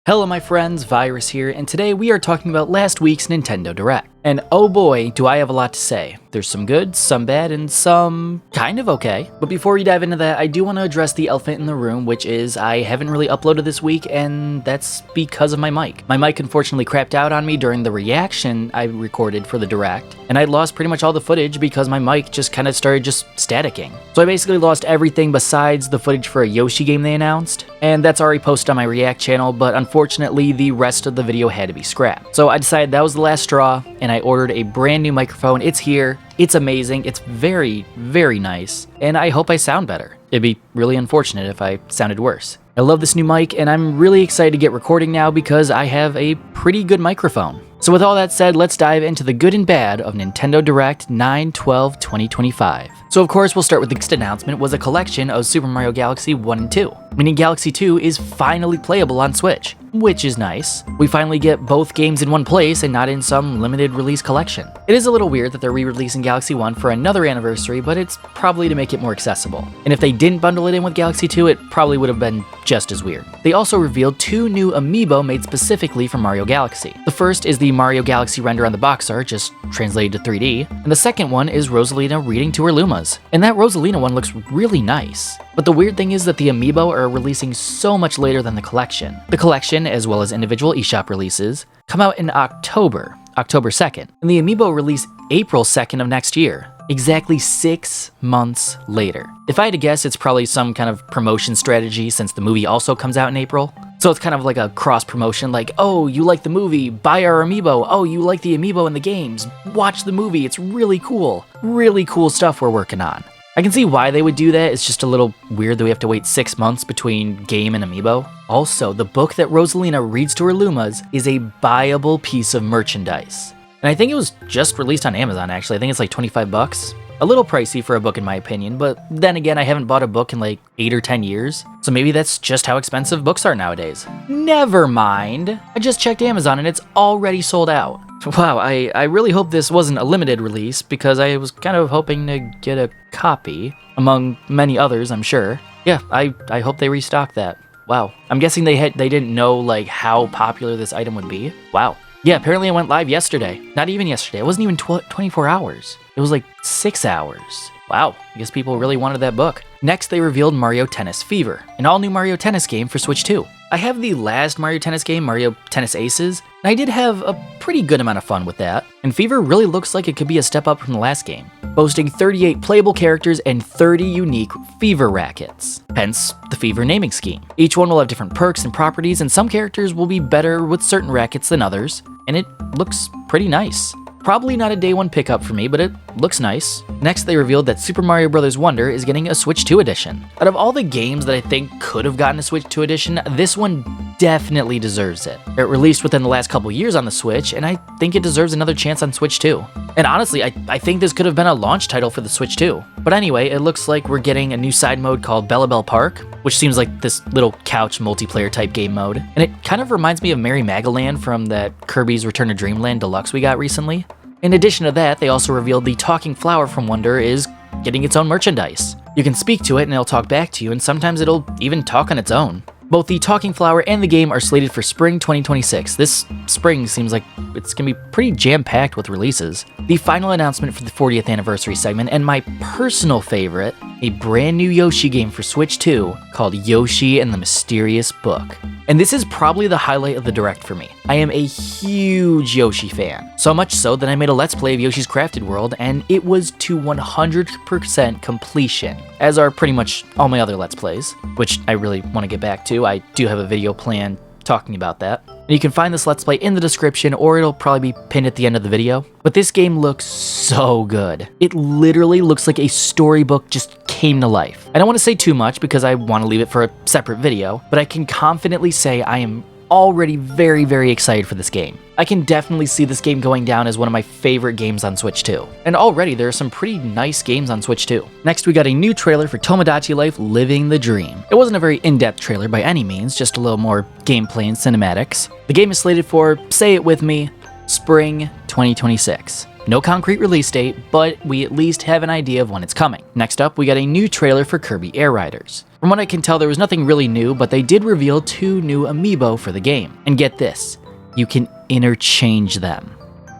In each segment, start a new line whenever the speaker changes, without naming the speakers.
Hello my friends, Virus here, and today we are talking about last week's Nintendo Direct. And oh boy, do I have a lot to say. There's some good, some bad, and some kind of okay. But before we dive into that, I do want to address the elephant in the room, which is I haven't really uploaded this week, and that's because of my mic. My mic unfortunately crapped out on me during the reaction I recorded for the Direct, and I lost pretty much all the footage because my mic just kind of started just staticking. So I basically lost everything besides the footage for a Yoshi game they announced, and that's already posted on my React channel, but unfortunately the rest of the video had to be scrapped. So I decided that was the last straw, and I ordered a brand new microphone. It's here, it's amazing, it's very, very nice, and I hope I sound better. It'd be really unfortunate if I sounded worse. I love this new mic, and I'm really excited to get recording now because I have a pretty good microphone. So with all that said, let's dive into the good and bad of Nintendo Direct 9/12/2025. So of course, we'll start with the next announcement was a collection of Super Mario Galaxy 1 and 2, meaning Galaxy 2 is finally playable on Switch, which is nice. We finally get both games in one place and not in some limited release collection. It is a little weird that they're re-releasing Galaxy 1 for another anniversary, but it's probably to make it more accessible. And if they didn't bundle it in with Galaxy 2, it probably would have been just as weird. They also revealed 2 new amiibo made specifically for Mario Galaxy. The first is the Mario Galaxy render on the box art, just translated to 3D, and the second one is Rosalina reading to her Lumas. And that Rosalina one looks really nice. But the weird thing is that the amiibo are releasing so much later than the collection. The collection, as well as individual eShop releases, come out in October 2nd, and the amiibo release April 2nd of next year, exactly 6 months later. If I had to guess, it's probably some kind of promotion strategy since the movie also comes out in April. So it's kind of like a cross promotion, like, oh, you like the movie, buy our amiibo. Oh, you like the amiibo in the games, watch the movie, it's really cool. Really cool stuff we're working on. I can see why they would do that. It's just a little weird that we have to wait 6 months between game and amiibo. Also, the book that Rosalina reads to her Lumas is a buyable piece of merchandise. And I think it was just released on Amazon, actually. I think it's like 25 bucks. A little pricey for a book in my opinion, but then again, I haven't bought a book in like 8 or 10 years. So maybe that's just how expensive books are nowadays. Never mind. I just checked Amazon and it's already sold out. Wow, I really hope this wasn't a limited release because I was kind of hoping to get a copy, among many others, I'm sure. Yeah, I hope they restock that. Wow. I'm guessing they didn't know like how popular this item would be. Wow. Yeah, apparently it went live yesterday. Not even yesterday. It wasn't even 24 hours. It was like 6 hours. Wow, I guess people really wanted that book. Next, they revealed Mario Tennis Fever, an all-new Mario Tennis game for Switch 2. I have the last Mario Tennis game, Mario Tennis Aces, and I did have a pretty good amount of fun with that, and Fever really looks like it could be a step up from the last game, boasting 38 playable characters and 30 unique Fever rackets, hence the Fever naming scheme. Each one will have different perks and properties, and some characters will be better with certain rackets than others, and it looks pretty nice. Probably not a day one pickup for me, but it looks nice. Next, they revealed that Super Mario Bros. Wonder is getting a Switch 2 edition. Out of all the games that I think could have gotten a Switch 2 edition, this one definitely deserves it. It released within the last couple years on the Switch, and I think it deserves another chance on Switch 2. And honestly, I think this could have been a launch title for the Switch 2. But anyway, it looks like we're getting a new side mode called Bella Bell Park, which seems like this little couch multiplayer type game mode. And it kind of reminds me of Merry Magoland from that Kirby's Return to Dreamland Deluxe we got recently. In addition to that, they also revealed the talking flower from Wonder is getting its own merchandise. You can speak to it and it'll talk back to you, and sometimes it'll even talk on its own. Both the talking flower and the game are slated for spring 2026. This spring seems like it's gonna be pretty jam-packed with releases. The final announcement for the 40th anniversary segment, and my personal favorite, a brand new Yoshi game for Switch 2 called Yoshi and the Mysterious Book. And this is probably the highlight of the Direct for me. I am a huge Yoshi fan, so much so that I made a Let's Play of Yoshi's Crafted World, and it was to 100% completion, as are pretty much all my other Let's Plays, which I really want to get back to. I do have a video planned talking about that. And you can find this Let's Play in the description, or it'll probably be pinned at the end of the video. But this game looks so good. It literally looks like a storybook just came to life. I don't want to say too much because I want to leave it for a separate video, but I can confidently say I am already very, very excited for this game. I can definitely see this game going down as one of my favorite games on Switch 2. And already there are some pretty nice games on Switch 2. Next, we got a new trailer for Tomodachi Life Living the Dream. It wasn't a very in-depth trailer by any means, just a little more gameplay and cinematics. The game is slated for, say it with me, spring 2026. No concrete release date, but we at least have an idea of when it's coming. Next up, we got a new trailer for Kirby Air Riders. From what I can tell, there was nothing really new, but they did reveal 2 new amiibo for the game. And get this, you can interchange them.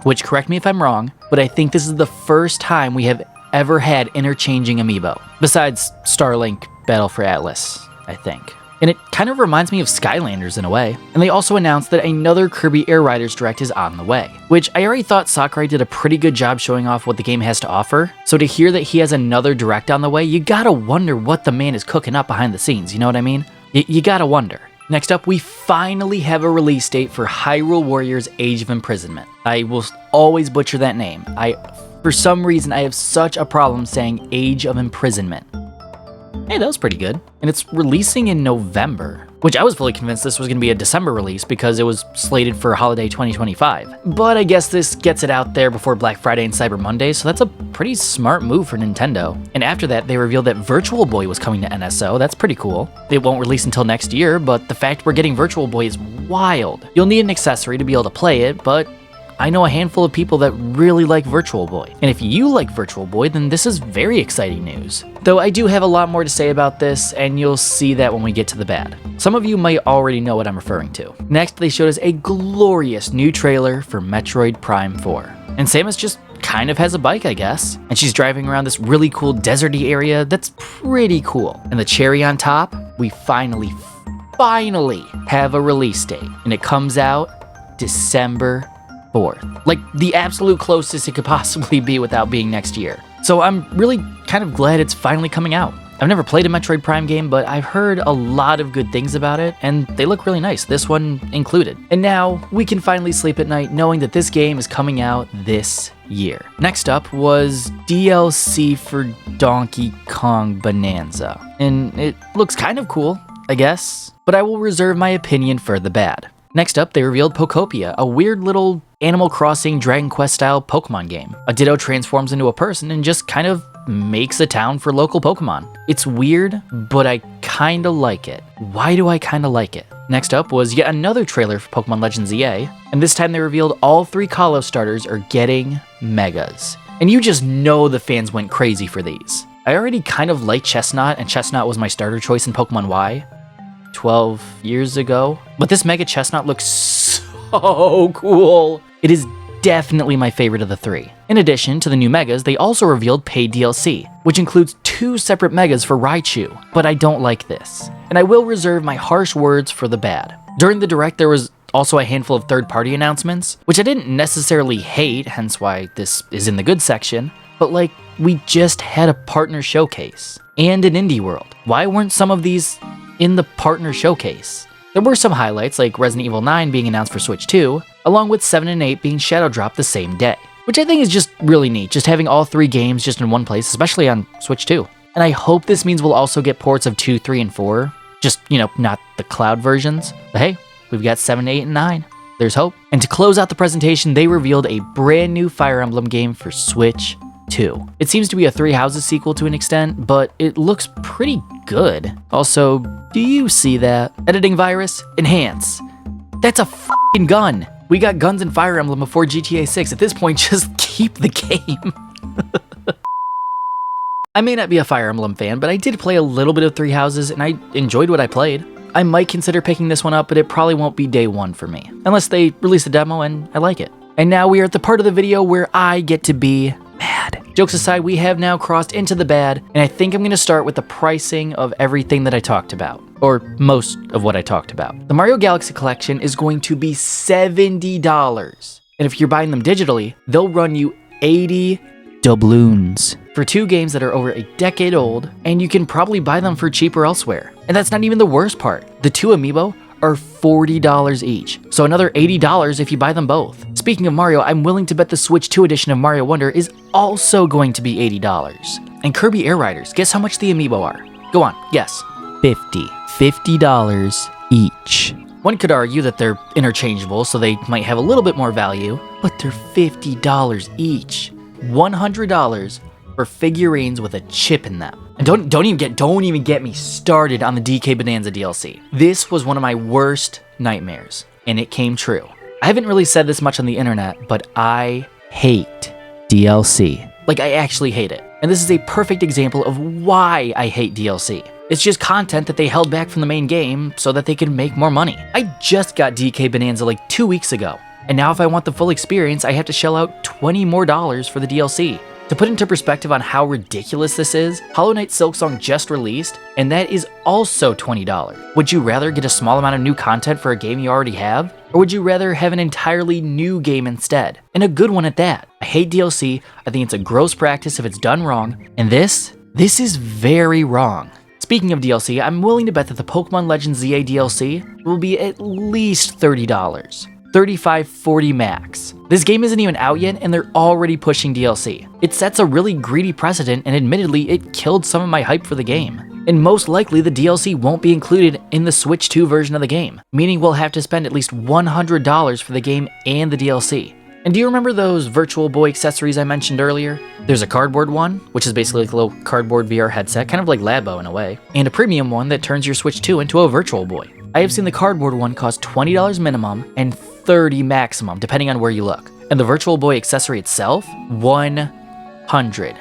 Which, correct me if I'm wrong, but I think this is the first time we have ever had interchanging amiibo. Besides Starlink Battle for Atlas, I think. And it kind of reminds me of Skylanders in a way. And they also announced that another Kirby Air Riders Direct is on the way, which I already thought Sakurai did a pretty good job showing off what the game has to offer. So to hear that he has another Direct on the way, you gotta wonder what the man is cooking up behind the scenes, you know what I mean? You gotta wonder. Next up, we finally have a release date for Hyrule Warriors Age of Imprisonment. I will always butcher that name. For some reason, I have such a problem saying Age of Imprisonment. Hey, that was pretty good. And it's releasing in November, which I was fully convinced this was going to be a December release because it was slated for holiday 2025. But I guess this gets it out there before Black Friday and Cyber Monday, so that's a pretty smart move for Nintendo. And after that, they revealed that Virtual Boy was coming to NSO. That's pretty cool. It won't release until next year, but the fact we're getting Virtual Boy is wild. You'll need an accessory to be able to play it, but I know a handful of people that really like Virtual Boy. And if you like Virtual Boy, then this is very exciting news. Though I do have a lot more to say about this, and you'll see that when we get to the bad. Some of you might already know what I'm referring to. Next, they showed us a glorious new trailer for Metroid Prime 4. And Samus just kind of has a bike, I guess. And she's driving around this really cool deserty area that's pretty cool. And the cherry on top, we finally have a release date. And it comes out December 4th. Like the absolute closest it could possibly be without being next year. So I'm really kind of glad it's finally coming out. I've never played a Metroid Prime game, but I've heard a lot of good things about it, and they look really nice, this one included. And now we can finally sleep at night knowing that this game is coming out this year. Next up was DLC for Donkey Kong Bonanza. And it looks kind of cool, I guess, but I will reserve my opinion for the bad. Next up, they revealed Pokopia, a weird little Animal Crossing Dragon Quest style Pokemon game. A Ditto transforms into a person and just kind of makes a town for local Pokemon. It's weird, but I kinda like it. Why do I kinda like it? Next up was yet another trailer for Pokemon Legends EA, and this time they revealed all 3 Kalos starters are getting Megas. And you just know the fans went crazy for these. I already kind of like Chestnut, and Chestnut was my starter choice in Pokemon Y 12 years ago. But this Mega Chestnut looks so cool. It is definitely my favorite of the 3. In addition to the new Megas, they also revealed paid DLC, which includes 2 separate Megas for Raichu, but I don't like this. And I will reserve my harsh words for the bad. During the Direct, there was also a handful of third-party announcements, which I didn't necessarily hate, hence why this is in the good section, but like, we just had a partner showcase and an indie world. Why weren't some of these in the partner showcase? There were some highlights like Resident Evil 9 being announced for Switch 2, along with 7 and 8 being shadow dropped the same day, which I think is just really neat, just having all 3 games just in one place, especially on Switch 2. And I hope this means we'll also get ports of 2, 3, and 4, just, not the cloud versions. But hey, we've got 7, 8, and 9. There's hope. And to close out the presentation, they revealed a brand new Fire Emblem game for Switch 2. It seems to be a 3 Houses sequel to an extent, but it looks pretty good. Also, do you see that? Editing virus? Enhance. That's a f***ing gun. We got guns in Fire Emblem before GTA 6. At this point, just keep the game. I may not be a Fire Emblem fan, but I did play a little bit of 3 Houses, and I enjoyed what I played. I might consider picking this one up, but it probably won't be day 1 for me, unless they release a demo and I like it. And now we are at the part of the video where I get to be mad. Jokes aside, we have now crossed into the bad, and I think I'm going to start with the pricing of everything that I talked about, or most of what I talked about. The Mario Galaxy Collection is going to be $70, and if you're buying them digitally, they'll run you 80 doubloons for 2 games that are over a decade old, and you can probably buy them for cheaper elsewhere. And that's not even the worst part. The 2 amiibo are $40 each, so another $80 if you buy them both. Speaking of Mario, I'm willing to bet the Switch 2 edition of Mario Wonder is also going to be $80. And Kirby Air Riders, guess how much the amiibo are? Go on, guess. $50 each. One could argue that they're interchangeable, so they might have a little bit more value, but they're $50 each. $100 for figurines with a chip in them. And don't even get me started on the DK Bonanza DLC. This was one of my worst nightmares, and it came true. I haven't really said this much on the internet, but I hate DLC. Like, I actually hate it. And this is a perfect example of why I hate DLC. It's just content that they held back from the main game so that they could make more money. I just got DK Bonanza like 2 weeks ago, and now if I want the full experience, I have to shell out $20 more for the DLC. To put into perspective on how ridiculous this is, Hollow Knight Silksong just released, and that is also $20. Would you rather get a small amount of new content for a game you already have? Or would you rather have an entirely new game instead? And a good one at that. I hate DLC, I think it's a gross practice if it's done wrong, and this is very wrong. Speaking of DLC, I'm willing to bet that the Pokemon Legends ZA DLC will be at least $30. 35, 40 max. This game isn't even out yet and they're already pushing DLC. It sets a really greedy precedent and admittedly it killed some of my hype for the game. And most likely the DLC won't be included in the Switch 2 version of the game, meaning we'll have to spend at least $100 for the game and the DLC. And do you remember those Virtual Boy accessories I mentioned earlier? There's a cardboard one, which is basically like a little cardboard VR headset, kind of like Labo in a way, and a premium one that turns your Switch 2 into a Virtual Boy. I have seen the cardboard one cost $20 minimum and $30 maximum, depending on where you look. And the Virtual Boy accessory itself, 100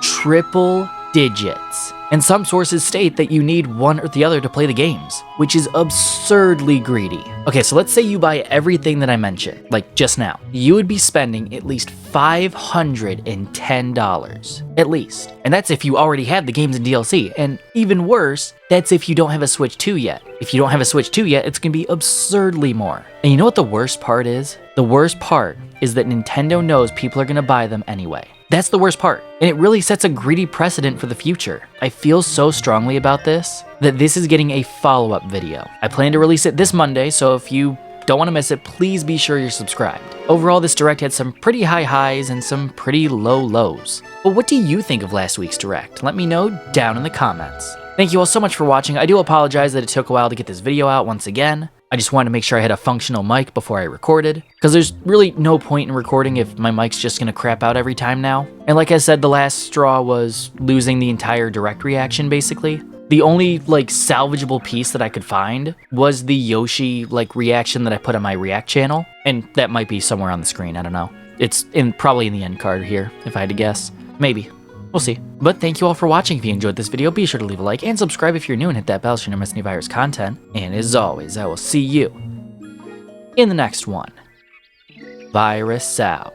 triple digits. And some sources state that you need one or the other to play the games, which is absurdly greedy. Okay, so let's say you buy everything that I mentioned, like just now. You would be spending at least $510, at least. And that's if you already have the games and DLC, and even worse, that's if you don't have a Switch 2 yet. If you don't have a Switch 2 yet, it's gonna be absurdly more. And you know what the worst part is? The worst part is that Nintendo knows people are gonna buy them anyway. That's the worst part, and it really sets a greedy precedent for the future. I feel so strongly about this that this is getting a follow-up video. I plan to release it this Monday, so if you don't want to miss it, please be sure you're subscribed. Overall, this Direct had some pretty high highs and some pretty low lows. But what do you think of last week's Direct? Let me know down in the comments. Thank you all so much for watching. I do apologize that it took a while to get this video out once again. I just wanted to make sure I had a functional mic before I recorded, because there's really no point in recording if my mic's just gonna crap out every time now. And like I said, the last straw was losing the entire Direct reaction, basically. The only, salvageable piece that I could find was the Yoshi, reaction that I put on my React channel, and that might be somewhere on the screen, I don't know. It's probably in the end card here, if I had to guess. Maybe. We'll see. But thank you all for watching. If you enjoyed this video, be sure to leave a like and subscribe if you're new and hit that bell so you don't miss any virus content. And as always, I will see you in the next one. Virus out.